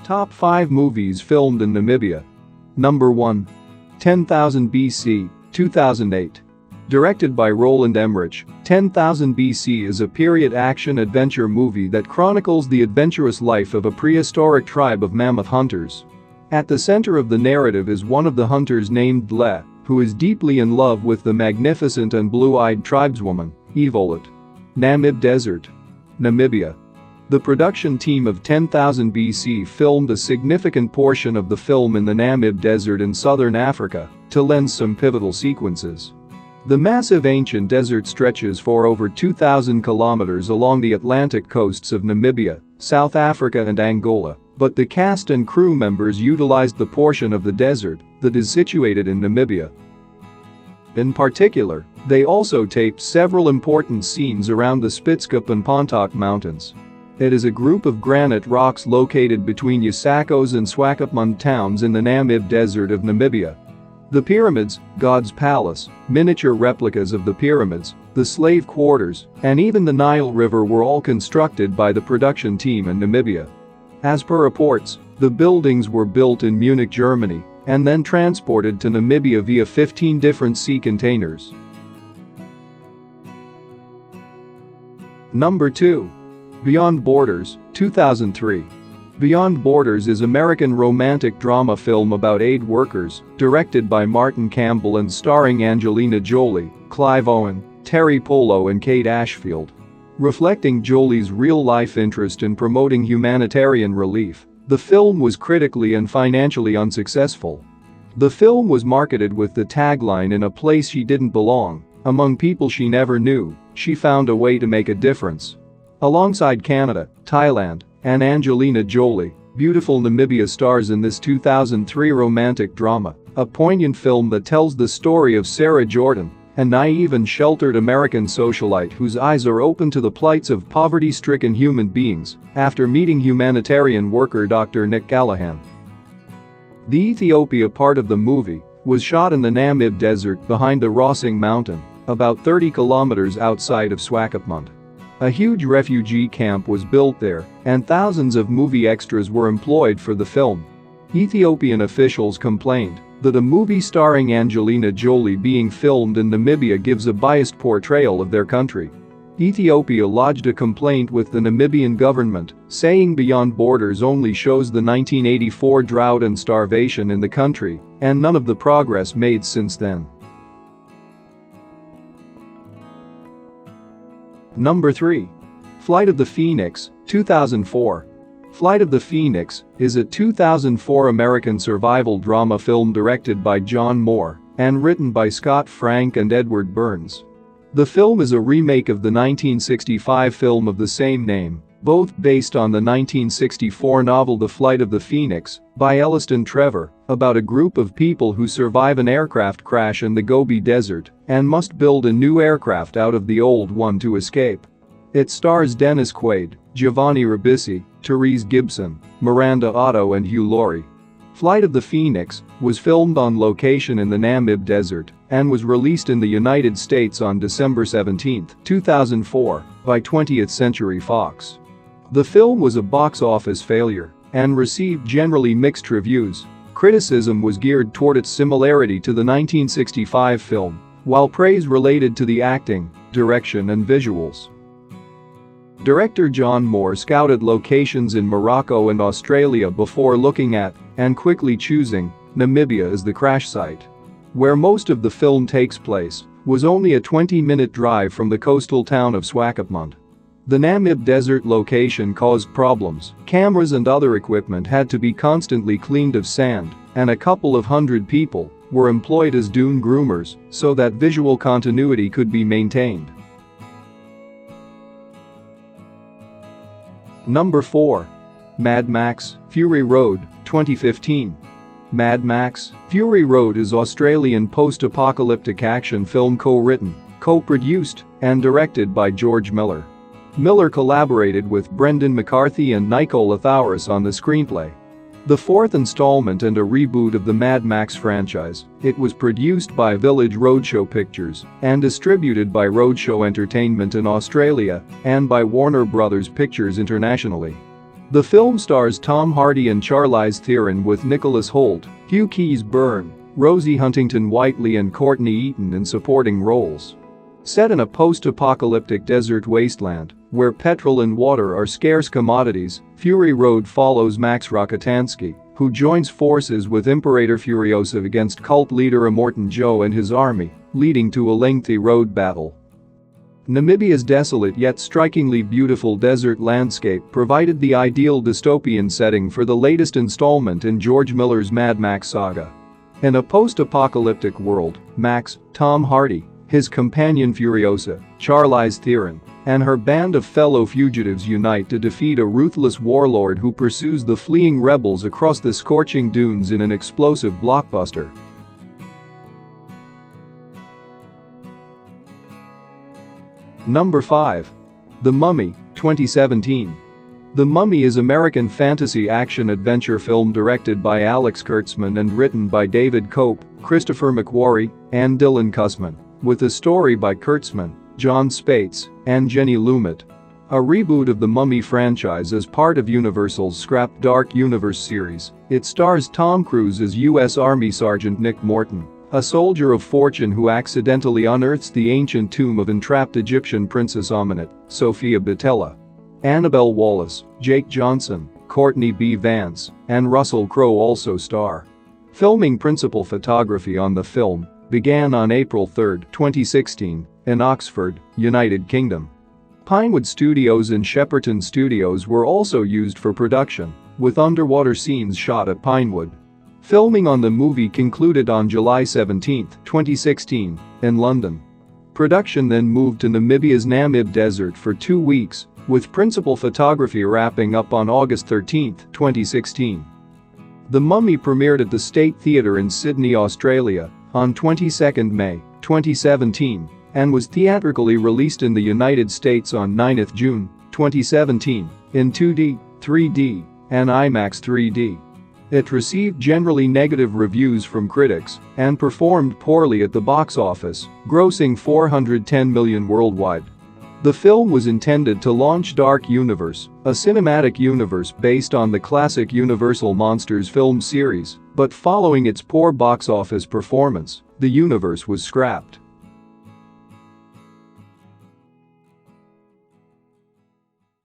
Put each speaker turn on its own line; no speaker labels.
Top 5 movies filmed in Namibia. Number 1. 10,000 BC, 2008. Directed by Roland Emmerich, 10,000 BC is a period action-adventure movie that chronicles the adventurous life of a prehistoric tribe of mammoth hunters. At the center of the narrative is one of the hunters named Le, who is deeply in love with the magnificent and blue-eyed tribeswoman, Evolet. Namib Desert, Namibia. The production team of 10,000 BC filmed a significant portion of the film in the Namib Desert in southern Africa to lens some pivotal sequences. The massive ancient desert stretches for over 2,000 kilometers along the Atlantic coasts of Namibia, South Africa and Angola, but the cast and crew members utilized the portion of the desert that is situated in Namibia. In particular, they also taped several important scenes around the Spitzkoppe and mountains. It is a group of granite rocks located between Usakos and Swakopmund towns in the Namib Desert of Namibia. The pyramids, God's palace, miniature replicas of the pyramids, the slave quarters, and even the Nile River were all constructed by the production team in Namibia. As per reports, the buildings were built in Munich, Germany, and then transported to Namibia via 15 different sea containers. Number 2. Beyond Borders, 2003. Beyond Borders is American romantic drama film about aid workers, directed by Martin Campbell and starring Angelina Jolie, Clive Owen, Terry Polo and Kate Ashfield. Reflecting Jolie's real-life interest in promoting humanitarian relief, the film was critically and financially unsuccessful. The film was marketed with the tagline "In a place she didn't belong, among people she never knew, she found a way to make a difference." Alongside Canada, Thailand, and Angelina Jolie, beautiful Namibia stars in this 2003 romantic drama, a poignant film that tells the story of Sarah Jordan, a naive and sheltered American socialite whose eyes are open to the plights of poverty-stricken human beings after meeting humanitarian worker Dr. Nick Callahan. The Ethiopia part of the movie was shot in the Namib Desert behind the Rossing Mountain, about 30 kilometers outside of Swakopmund. A huge refugee camp was built there, and thousands of movie extras were employed for the film. Ethiopian officials complained that a movie starring Angelina Jolie being filmed in Namibia gives a biased portrayal of their country. Ethiopia lodged a complaint with the Namibian government, saying Beyond Borders only shows the 1984 drought and starvation in the country, and none of the progress made since then. Number 3. Flight of the Phoenix, 2004. Flight of the Phoenix is a 2004 American survival drama film directed by John Moore and written by Scott Frank and Edward Burns. The film is a remake of the 1965 film of the same name, both based on the 1964 novel The Flight of the Phoenix by Elliston Trevor, about a group of people who survive an aircraft crash in the Gobi Desert and must build a new aircraft out of the old one to escape. It stars Dennis Quaid, Giovanni Ribisi, Therese Gibson, Miranda Otto and Hugh Laurie. Flight of the Phoenix was filmed on location in the Namib Desert and was released in the United States on December 17, 2004 by 20th Century Fox. The film was a box office failure and received generally mixed reviews. Criticism was geared toward its similarity to the 1965 film, while praise related to the acting, direction and visuals. Director John Moore scouted locations in Morocco and Australia before looking at, and quickly choosing, Namibia as the crash site. Where most of the film takes place was only a 20-minute drive from the coastal town of Swakopmund. The Namib Desert location caused problems. Cameras and other equipment had to be constantly cleaned of sand, and a couple of hundred people were employed as dune groomers so that visual continuity could be maintained. Number 4. Mad Max, Fury Road, 2015. Mad Max, Fury Road is Australian post-apocalyptic action film co-written, co-produced, and directed by George Miller. Miller collaborated with Brendan McCarthy and Nicole Athauris on the screenplay. The fourth installment and a reboot of the Mad Max franchise, it was produced by Village Roadshow Pictures and distributed by Roadshow Entertainment in Australia and by Warner Bros. Pictures internationally. The film stars Tom Hardy and Charlize Theron with Nicholas Hoult, Hugh Keys-Byrne, Rosie Huntington-Whiteley and Courtney Eaton in supporting roles. Set in a post-apocalyptic desert wasteland, where petrol and water are scarce commodities, Fury Road follows Max Rokitansky, who joins forces with Imperator Furiosa against cult leader Immortan Joe and his army, leading to a lengthy road battle. Namibia's desolate yet strikingly beautiful desert landscape provided the ideal dystopian setting for the latest installment in George Miller's Mad Max saga. In a post-apocalyptic world, Max, Tom Hardy, his companion Furiosa, Charlize Theron, and her band of fellow fugitives unite to defeat a ruthless warlord who pursues the fleeing rebels across the scorching dunes in an explosive blockbuster. Number 5. The Mummy, 2017. The Mummy is American fantasy action-adventure film directed by Alex Kurtzman and written by David Cope, Christopher McQuarrie, and Dylan Kussman, with a story by Kurtzman, John Spates, and Jenny Lumet. A reboot of the Mummy franchise as part of Universal's scrapped Dark Universe series, it stars Tom Cruise as U.S. Army Sergeant Nick Morton, a soldier of fortune who accidentally unearths the ancient tomb of entrapped Egyptian Princess Amenet, Sophia Boutella. Annabelle Wallis, Jake Johnson, Courtney B. Vance, and Russell Crowe also star. Filming principal photography on the film began on April 3, 2016, in Oxford, United Kingdom. Pinewood Studios and Shepperton Studios were also used for production, with underwater scenes shot at Pinewood. Filming on the movie concluded on July 17, 2016, in London. Production then moved to Namibia's Namib Desert for 2 weeks, with principal photography wrapping up on August 13, 2016. The Mummy premiered at the State Theatre in Sydney, Australia, on 22 May, 2017, and was theatrically released in the United States on 9 June, 2017, in 2D, 3D, and IMAX 3D. It received generally negative reviews from critics and performed poorly at the box office, grossing $410 million worldwide. The film was intended to launch Dark Universe, a cinematic universe based on the classic Universal Monsters film series, but following its poor box office performance, the universe was scrapped.